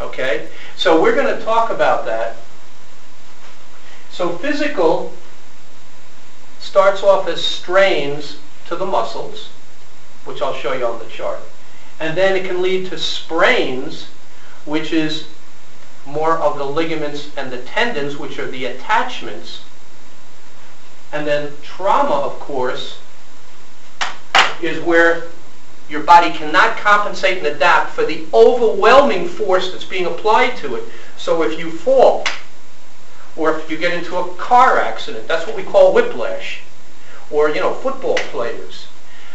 Okay? So we're going to talk about that. So physical starts off as strains to the muscles, which I'll show you on the chart. And then it can lead to sprains, which is more of the ligaments and the tendons, which are the attachments. And then trauma, of course, is where your body cannot compensate and adapt for the overwhelming force that's being applied to it. So if you fall, or if you get into a car accident, that's what we call whiplash. Or, football players.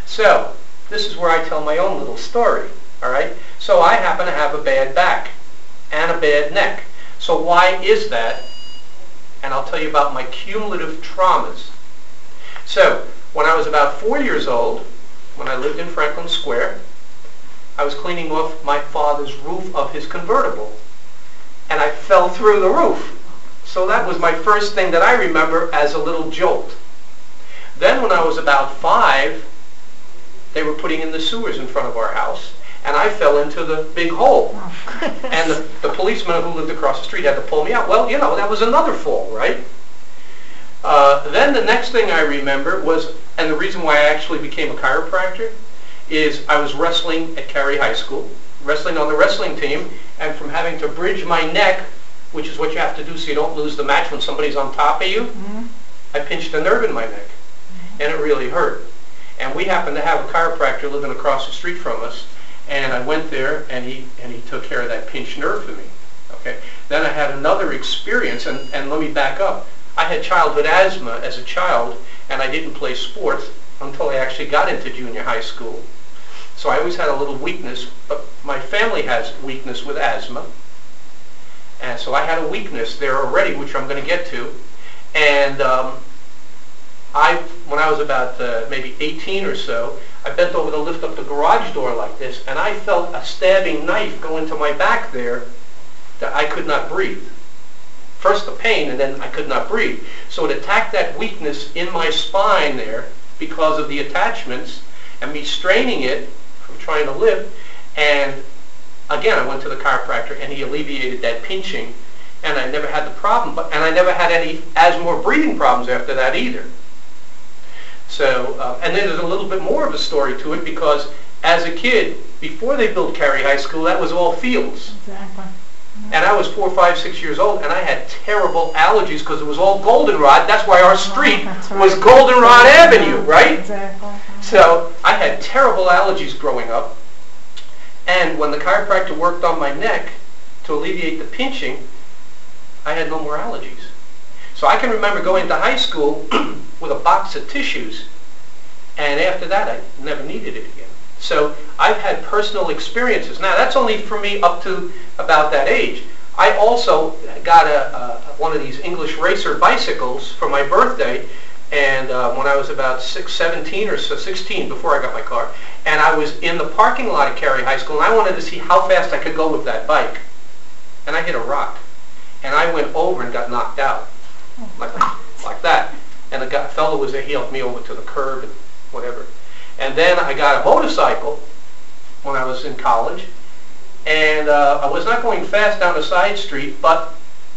So, this is where I tell my own little story, all right? So I happen to have a bad back and a bad neck. So why is that? And I'll tell you about my cumulative traumas. So, when I was about 4 years old, when I lived in Franklin Square, I was cleaning off my father's roof of his convertible. And I fell through the roof. So that was my first thing that I remember as a little jolt. Then when I was about 5, they were putting in the sewers in front of our house, and I fell into the big hole. Oh. And the policeman who lived across the street had to pull me out. Well, that was another fall, right? Then the next thing I remember was, and the reason why I actually became a chiropractor, is I was wrestling at Cary High School, wrestling on the wrestling team, and from having to bridge my neck, which is what you have to do so you don't lose the match when somebody's on top of you, I pinched a nerve in my neck, and it really hurt. And we happened to have a chiropractor living across the street from us, and I went there, and he took care of that pinched nerve for me. Okay. Then I had another experience, and let me back up. I had childhood asthma as a child, and I didn't play sports until I actually got into junior high school. So I always had a little weakness, but my family has weakness with asthma. And so I had a weakness there already, which I'm going to get to. And when I was about maybe 18 or so, I bent over to lift up the garage door like this, and I felt a stabbing knife go into my back there that I could not breathe. First the pain, and then I could not breathe. So it attacked that weakness in my spine there because of the attachments and me straining it from trying to lift. And again, I went to the chiropractor, and he alleviated that pinching, and I never had the problem. And I never had any asthma or breathing problems after that either. So, and then there's a little bit more of a story to it, because as a kid, before they built Cary High School, that was all fields. Exactly. And I was 4, 5, 6 years old, and I had terrible allergies because it was all goldenrod. That's why our street was Goldenrod Avenue, right? Exactly. So I had terrible allergies growing up. And when the chiropractor worked on my neck to alleviate the pinching, I had no more allergies. So I can remember going to high school with a box of tissues, and after that I never needed it again. So I've had personal experiences. Now that's only for me up to about that age. I also got one of these English racer bicycles for my birthday, and when I was about 17 or so, 16, before I got my car, and I was in the parking lot at Cary High School, and I wanted to see how fast I could go with that bike. And I hit a rock, and I went over and got knocked out, like that. And the fellow was there, he helped me over to the curb and whatever. And then I got a motorcycle when I was in college, and I was not going fast down a side street, but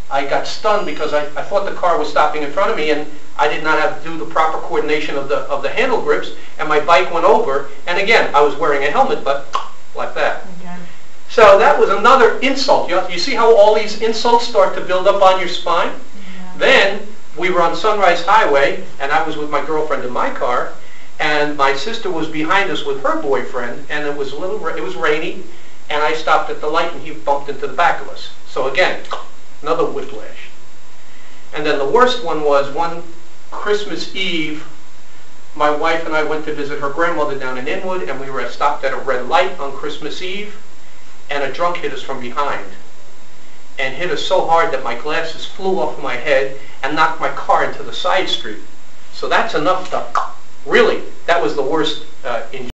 I got stunned because I thought the car was stopping in front of me, and I did not have to do the proper coordination of the handle grips, and my bike went over, and again, I was wearing a helmet, but like that. Okay. So that was another insult. You see how all these insults start to build up on your spine? Yeah. Then we were on Sunrise Highway, and I was with my girlfriend in my car, and my sister was behind us with her boyfriend, and it was rainy, and I stopped at the light, and he bumped into the back of us. So again, another whiplash. And then the worst one was one Christmas Eve, my wife and I went to visit her grandmother down in Inwood, and we were stopped at a red light on Christmas Eve, and a drunk hit us from behind, and hit us so hard that my glasses flew off my head and knocked my car into the side street. So that's enough to, really, that was the worst injury.